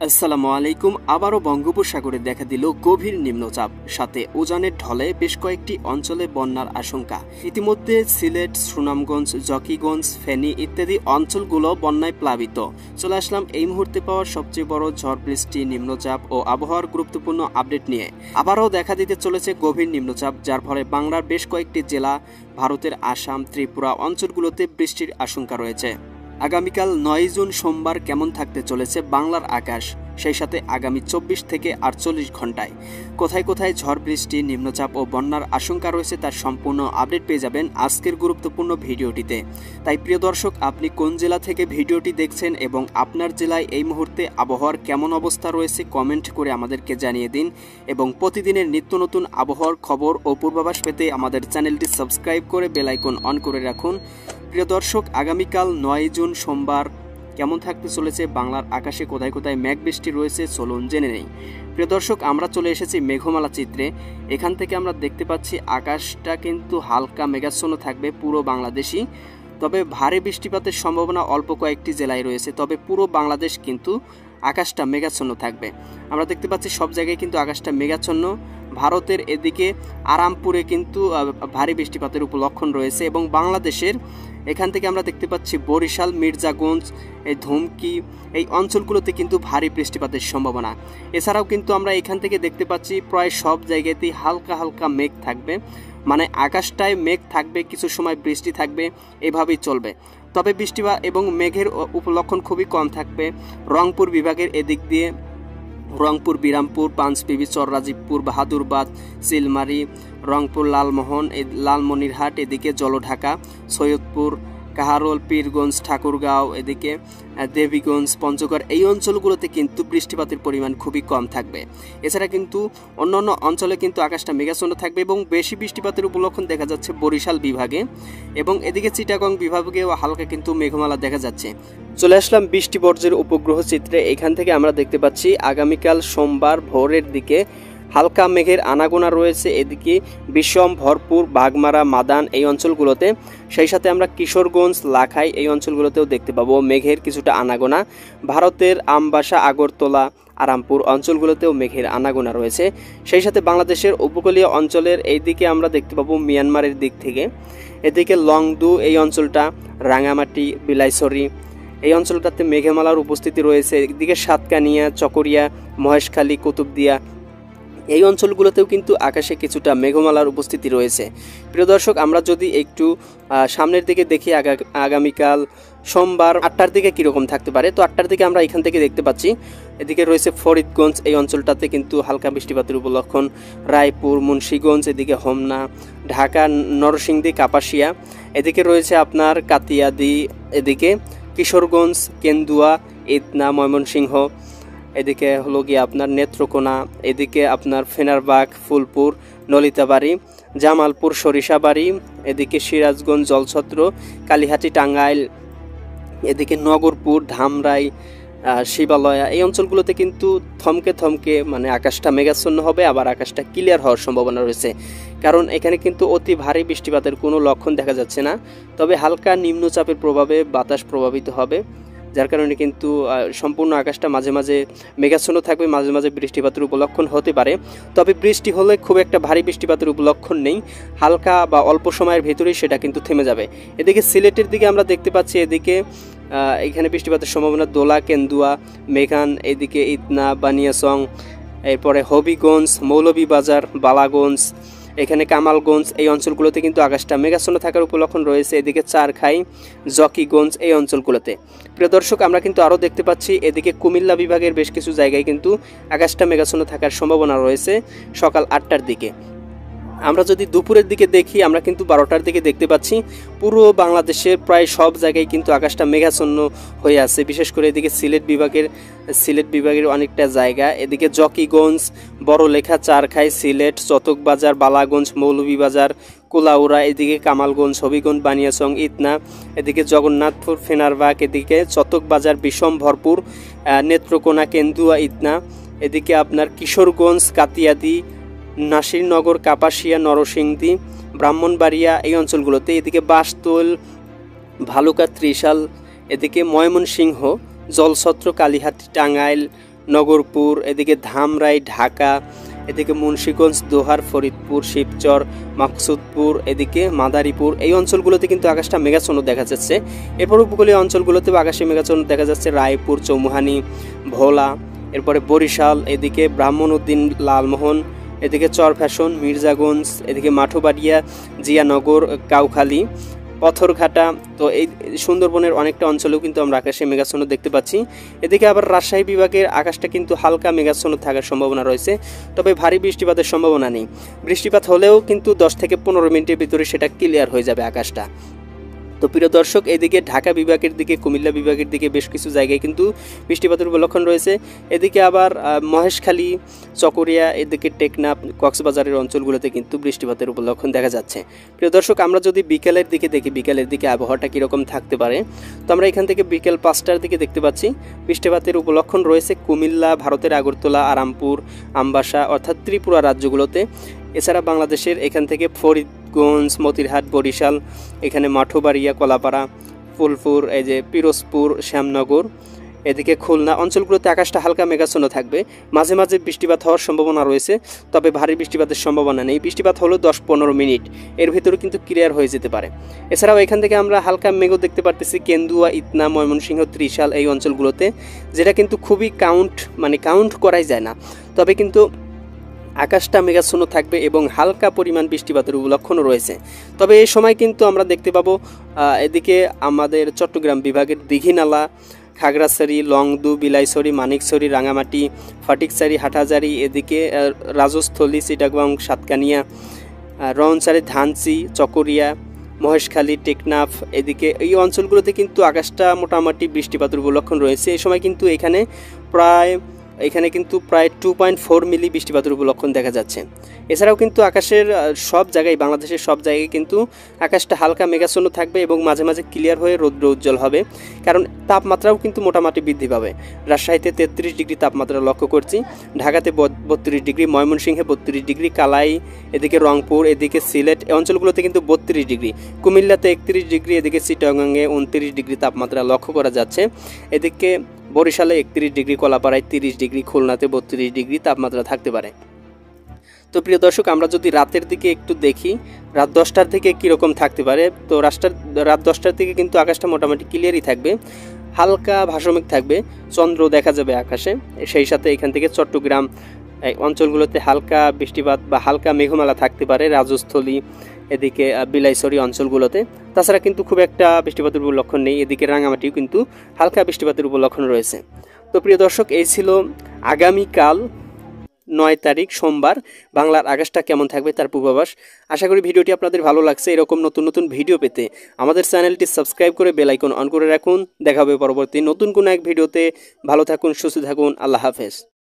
আসসালামু আলাইকুম। আবারও বঙ্গোপসাগরে দেখা দিল গভীর নিম্নচাপ, সাথে উজানের ঢলে বেশ কয়েকটি অঞ্চলে বন্যার আশঙ্কা। ইতিমধ্যে সিলেট, সুনামগঞ্জ, জকিগঞ্জ, ফেনী ইত্যাদি অঞ্চলগুলো বন্যায় প্লাবিত। চলে আসলাম এই মুহূর্তে পাওয়া সবচেয়ে বড় ঝড় বৃষ্টি, নিম্নচাপ ও আবহাওয়ার গুরুত্বপূর্ণ আপডেট নিয়ে। আবারও দেখা দিতে চলেছে গভীর নিম্নচাপ, যার ফলে বাংলার বেশ কয়েকটি জেলা, ভারতের আসাম, ত্রিপুরা অঞ্চলগুলোতে বৃষ্টির আশঙ্কা রয়েছে। আগামীকাল 9 জুন সোমবার কেমন থাকতে চলেছে বাংলার আকাশ, সেই সাথে আগামী 24 থেকে 48 ঘন্টায় কোথায় কোথায় ঝড় বৃষ্টি, নিম্নচাপ ও বন্যার আশঙ্কা রয়েছে তার সম্পূর্ণ আপডেট পেয়ে যাবেন আজকের গুরুত্বপূর্ণ ভিডিওটিতে। তাই প্রিয় দর্শক, আপনি কোন জেলা থেকে ভিডিওটি দেখছেন এবং আপনার জেলায় এই মুহূর্তে আবহাওয়ার কেমন অবস্থা রয়েছে কমেন্ট করে আমাদেরকে জানিয়ে দিন। এবং প্রতিদিনের নিত্য নতুন আবহাওয়ার খবর ও পূর্বাভাস পেতে আমাদের চ্যানেলটি সাবস্ক্রাইব করে বেল আইকন অন করে রাখুন। প্রিয় দর্শক, আগামীকাল 9 জুন সোমবার কেমন থাকতে চলেছে বাংলার আকাশে, কোথায় কোথায় মেঘ বৃষ্টি রয়েছে চলুন জেনে নেই। প্রিয় দর্শক, আমরা চলে এসেছি মেঘমালা চিত্রে। এখান থেকে আমরা দেখতে পাচ্ছি আকাশটা কিন্তু হালকা মেঘাচ্ছন্ন থাকবে পুরো বাংলাদেশই, তবে ভারী বৃষ্টিপাতের সম্ভাবনা অল্প কয়েকটি জেলায় রয়েছে, তবে পুরো বাংলাদেশ কিন্তু আকাশটা মেঘাচ্ছন্ন থাকবে। আমরা দেখতে পাচ্ছি সব জায়গায় কিন্তু আকাশটা মেঘাচ্ছন্ন। ভারতের এদিকে আরামপুরে কিন্তু ভারী বৃষ্টিপাতের উপলক্ষণ রয়েছে এবং বাংলাদেশের এখান থেকে আমরা দেখতে পাচ্ছি বরিশাল, মির্জাগঞ্জ, এই ধুমকি এই অঞ্চলগুলোতে কিন্তু ভারী বৃষ্টিপাতের সম্ভাবনা। এছাড়াও কিন্তু আমরা এখান থেকে দেখতে পাচ্ছি প্রায় সব জায়গাতেই হালকা হালকা মেঘ থাকবে, মানে আকাশটায় মেঘ থাকবে, কিছু সময় বৃষ্টি থাকবে, এভাবেই চলবে। তবে বৃষ্টি এবং মেঘের উপলক্ষণ খুবই কম থাকবে রংপুর বিভাগের এদিক দিয়ে। রংপুর, বিরামপুর, পাঁচবিবি, চররাজীবপুর, বাহাদুরবাদ, চিলমারি, রংপুর, লালমোহন, লালমনিরহাট, এদিকে জলঢাকা, সৈয়দপুর, কাহারোল, পীরগঞ্জ, ঠাকুরগাঁও, এদিকে দেবীগঞ্জ, পঞ্চগড় এই অঞ্চলগুলোতে কিন্তু বৃষ্টিপাতের পরিমাণ খুবই কম থাকবে। এছাড়া কিন্তু অন্যান্য অঞ্চলে কিন্তু আকাশটা মেঘাচ্ছন্ন থাকবে এবং বেশি বৃষ্টিপাতের উপলক্ষণ দেখা যাচ্ছে বরিশাল বিভাগে এবং এদিকে চিটাগং বিভাগেও হালকা কিন্তু মেঘমালা দেখা যাচ্ছে। চলে আসলাম বৃষ্টি বর্জ্যের উপগ্রহ চিত্রে। এখান থেকে আমরা দেখতে পাচ্ছি আগামীকাল সোমবার ভোরের দিকে হালকা মেঘের আনাগোনা রয়েছে এদিকে বিষম, ভরপুর, বাগমারা, মাদান এই অঞ্চলগুলোতে। সেই সাথে আমরা কিশোরগঞ্জ, লাখাই এই অঞ্চলগুলোতেও দেখতে পাবো মেঘের কিছুটা আনাগোনা। ভারতের আমবাসা, আগরতলা, আরামপুর অঞ্চলগুলোতেও মেঘের আনাগোনা রয়েছে। সেই সাথে বাংলাদেশের উপকূলীয় অঞ্চলের এই দিকে আমরা দেখতে পাবো মিয়ানমারের দিক থেকে এদিকে লংদু এই অঞ্চলটা, রাঙামাটি, বিলাইছড়ি এই অঞ্চলটাতে মেঘমালার উপস্থিতি রয়েছে। এদিকে সাতকানিয়া, চকরিয়া, মহেশখালী, কুতুবদিয়া এই অঞ্চলগুলোতেও কিন্তু আকাশে কিছুটা মেঘমালার উপস্থিতি রয়েছে। প্রিয় দর্শক, আমরা যদি একটু সামনের দিকে দেখি আগামীকাল সোমবার 8টার দিকে কীরকম থাকতে পারে, তো 8টার দিকে আমরা এখান থেকে দেখতে পাচ্ছি এদিকে রয়েছে ফরিদগঞ্জ এই অঞ্চলটাতে কিন্তু হালকা বৃষ্টিপাতের উপলক্ষণ, রায়পুর, মুন্সীগঞ্জ, এদিকে হোমনা, ঢাকা, নরসিংদী, কাপাসিয়া, এদিকে রয়েছে আপনার কাতিয়াদি, এদিকে কিশোরগঞ্জ, কেন্দুয়া, ইদনা, ময়মনসিংহ, এদিকে হলো গিয়ে আপনার নেত্রকোনা, এদিকে আপনার ফেনারবাগ, ফুলপুর, নলিতাবাড়ি, জামালপুর, সরিষাবাড়ি, এদিকে সিরাজগঞ্জ, জলছত্র, কালীহাটি, টাঙ্গাইল, এদিকে নগরপুর, ধামরাই, শিবালয়া এই অঞ্চলগুলোতে কিন্তু থমকে থমকে মানে আকাশটা মেঘাচ্ছন্ন হবে, আবার আকাশটা ক্লিয়ার হওয়ার সম্ভাবনা রয়েছে। কারণ এখানে কিন্তু অতি ভারী বৃষ্টিপাতের কোনো লক্ষণ দেখা যাচ্ছে না, তবে হালকা নিম্নচাপের প্রভাবে বাতাস প্রভাবিত হবে, যার কারণে কিন্তু সম্পূর্ণ আকাশটা মাঝে মাঝে মেঘাচ্ছন্ন থাকবে, মাঝে মাঝে বৃষ্টিপাতের উপলক্ষণ হতে পারে। তবে বৃষ্টি হলে খুব একটা ভারী বৃষ্টিপাতের উপলক্ষণ নেই, হালকা বা অল্প সময়ের ভিতরেই সেটা কিন্তু থেমে যাবে। এদিকে সিলেটের দিকে আমরা দেখতে পাচ্ছি এদিকে এখানে বৃষ্টিপাতের সম্ভাবনা দোলা, কেন্দুয়া, মেঘান, এদিকে ইদনা, বানিয়াচং, এরপরে হবিগঞ্জ, মৌলভীবাজার, বালাগঞ্জ, এখানে কামালগঞ্জ এই অঞ্চলগুলোতে কিন্তু আকাশটা মেঘাচ্ছন্ন থাকার উপলক্ষণ রয়েছে। এদিকে চারখাই, জকিগঞ্জ এই অঞ্চলগুলোতে। প্রিয় দর্শক, আমরা কিন্তু আরও দেখতে পাচ্ছি এদিকে কুমিল্লা বিভাগের বেশ কিছু জায়গায় কিন্তু আকাশটা মেঘাচ্ছন্ন থাকার সম্ভাবনা রয়েছে সকাল 8টার দিকে। আমরা যদি দুপুরের দিকে দেখি, আমরা কিন্তু 12টার দিকে দেখতে পাচ্ছি পুরো বাংলাদেশের প্রায় সব জায়গায় কিন্তু আকাশটা মেঘাচ্ছন্ন হয়ে আছে, বিশেষ করে এদিকে সিলেট বিভাগের অনেকটা জায়গা, এদিকে জকিগঞ্জ, বড়লেখা, চারখাই, সিলেট, চতকবাজার, বালাগঞ্জ, মৌলভীবাজার, কুলাউড়া, এদিকে কামালগঞ্জ, হবিগঞ্জ, বানিয়াচং, ইদনা, এদিকে জগন্নাথপুর, ফেনারবাগ, এদিকে চতকবাজার, বিষম, ভরপুর, নেত্রকোনা, কেন্দুয়া, ইদনা, এদিকে আপনার কিশোরগঞ্জ, কাতিয়াদি, নাসিরনগর, কাপাসিয়া, নরসিংদী, ব্রাহ্মণবাড়িয়া এই অঞ্চলগুলোতে, এদিকে বাসতোল, ভালুকা, ত্রিশাল, এদিকে ময়মনসিংহ, জলছত্র, কালীহাটি, টাঙ্গাইল, নগরপুর, এদিকে ধামরাই, ঢাকা, এদিকে মুন্সিগঞ্জ, দোহার, ফরিদপুর, শিবচর, মাকসুদপুর, এদিকে মাদারীপুর, এই অঞ্চলগুলোতে কিন্তু আকাশটা মেঘাচ্ছন্ন দেখা যাচ্ছে। এরপর উপকূলীয় অঞ্চলগুলোতেও আকাশে মেঘাচ্ছন্ন দেখা যাচ্ছে, রায়পুর, চৌমুহানি, ভোলা, এরপরে বরিশাল, এদিকে ব্রাহ্মণউদ্দিন, লালমোহন, এদিকে চরফ্যাশন, মির্জাগঞ্জ, এদিকে মাঠুবাড়িয়া, জিয়ানগর, কাউখালী, পথরঘাটা। তো এই সুন্দরবনের অনেকটা অঞ্চলেও কিন্তু আমরা আকাশে মেঘাচ্ছন্ন দেখতে পাচ্ছি। এদিকে আবার রাজশাহী বিভাগের আকাশটা কিন্তু হালকা মেঘাচ্ছন্ন থাকার সম্ভাবনা রয়েছে, তবে ভারী বৃষ্টিপাতের সম্ভাবনা নেই। বৃষ্টিপাত হলেও কিন্তু 10 থেকে 15 মিনিটের ভিতরে সেটা ক্লিয়ার হয়ে যাবে আকাশটা। তো প্রিয় দর্শক, এদিকে ঢাকা বিভাগের দিকে, কুমিল্লা বিভাগের দিকে বেশ কিছু জায়গায় কিন্তু বৃষ্টিপাতের উপলক্ষণ রয়েছে। এদিকে আবার মহেশখালী, চকরিয়া, এদিকে টেকনাফ, কক্সবাজারের অঞ্চলগুলোতে কিন্তু বৃষ্টিপাতের উপলক্ষণ দেখা যাচ্ছে। প্রিয় দর্শক, আমরা যদি বিকেলের দিকে দেখি, বিকেলের দিকে আবহাওয়াটা কীরকম থাকতে পারে, তো আমরা এখান থেকে বিকেল 5টার দিকে দেখতে পাচ্ছি বৃষ্টিপাতের উপলক্ষণ রয়েছে কুমিল্লা, ভারতের আগরতলা, আরামপুর, আমবাসা অর্থাৎ ত্রিপুরা রাজ্যগুলোতে। এছাড়া বাংলাদেশের এখান থেকে ফরিদগঞ্জ, মতিরহাট, বরিশাল, এখানে মাঠুবাড়িয়া, কলাপাড়া, ফুলপুর, এই যে পিরোজপুর, শ্যামনগর, এদিকে খুলনা অঞ্চলগুলোতে আকাশটা হালকা মেঘাচ্ছন্ন থাকবে। মাঝে মাঝে বৃষ্টিপাত হওয়ার সম্ভাবনা রয়েছে, তবে ভারী বৃষ্টিপাতের সম্ভাবনা নেই। বৃষ্টিপাত হলো 10-15 মিনিট, এর ভিতরে কিন্তু ক্লিয়ার হয়ে যেতে পারে। এছাড়াও এখান থেকে আমরা হালকা মেঘও দেখতে পারতেছি কেন্দুয়া, ইতনা, ময়মনসিংহ, ত্রিশাল, এই অঞ্চলগুলোতে, যেটা কিন্তু খুবই কাউন্ট করাই যায় না, তবে কিন্তু আকাশটা মেঘাচ্ছন্ন থাকবে এবং হালকা পরিমাণ বৃষ্টিপাতের লক্ষণও রয়েছে। তবে এই সময় কিন্তু আমরা দেখতে পাবো এদিকে আমাদের চট্টগ্রাম বিভাগের দীঘিনালা, খাগড়াছড়ি, লংদু, বিলাইছড়ি, মানিকছড়ি, রাঙামাটি, ফটিকছড়ি, হাটহাজারী, এদিকে রাজস্থলী, চিটাগং, সাতকানিয়া, রওনছড়ি, ধানচি, চকরিয়া, মহেশখালী, টেকনাফ, এদিকে এই অঞ্চলগুলোতে কিন্তু আকাশটা মোটামুটি বৃষ্টিপাতের উপলক্ষণ রয়েছে। এই সময় কিন্তু এখানে কিন্তু প্রায় 2.4 মিলি বৃষ্টিপাতের উপলক্ষণ দেখা যাচ্ছে। এছাড়াও কিন্তু আকাশের সব জায়গায়, বাংলাদেশের সব জায়গায় কিন্তু আকাশটা হালকা মেঘাচ্ছন্ন থাকবে এবং মাঝে মাঝে ক্লিয়ার হয়ে রৌদ্র উজ্জ্বল হবে, কারণ তাপমাত্রাও কিন্তু মোটামুটি বৃদ্ধি পাবে। রাজশাহীতে 33 ডিগ্রি তাপমাত্রা লক্ষ্য করছি, ঢাকাতে 32 ডিগ্রি, ময়মনসিংহে 32 ডিগ্রি, কালাই, এদিকে রংপুর, এদিকে সিলেট, এই অঞ্চলগুলোতে কিন্তু 32 ডিগ্রি, কুমিল্লাতে 31 ডিগ্রি, এদিকে চিটাগংয়ে 29 ডিগ্রি তাপমাত্রা লক্ষ্য করা যাচ্ছে। এদিকে বরিশালে 31 ডিগ্রি, কলাপাড়ায় 30 ডিগ্রি, খুলনাতে 32 ডিগ্রি তাপমাত্রা থাকতে পারে। তো প্রিয় দর্শক, আমরা যদি রাতের দিকে একটু দেখি, রাত 10টার দিকে কীরকম থাকতে পারে, তো রাত 10টার দিকে কিন্তু আকাশটা মোটামুটি ক্লিয়ারই থাকবে, হালকা ভাসমেঘ থাকবে, চন্দ্র দেখা যাবে আকাশে। সেই সাথে এখান থেকে চট্টগ্রাম এই অঞ্চলগুলোতে হালকা বৃষ্টিপাত বা হালকা মেঘমালা থাকতে পারে, রাজস্থলী, এদিকে বিলাইছড়ি অঞ্চলগুলোতে। তাছাড়া কিন্তু খুব একটা বৃষ্টিপাতের উপলক্ষণ নেই। এদিকে রাঙামাটিও কিন্তু হালকা বৃষ্টিপাতের উপলক্ষণ রয়েছে। তো প্রিয় দর্শক, এই ছিল আগামীকাল 9 তারিখ সোমবার বাংলার আকাশটা কেমন থাকবে তার পূর্বাভাস। আশা করি ভিডিওটি আপনাদের ভালো লাগছে। এরকম নতুন নতুন ভিডিও পেতে আমাদের চ্যানেলটি সাবস্ক্রাইব করে বেল আইকন অন করে রাখুন। দেখা হবে পরবর্তী নতুন কোনো এক ভিডিওতে। ভালো থাকুন, সুস্থ থাকুন, আল্লাহ হাফেজ।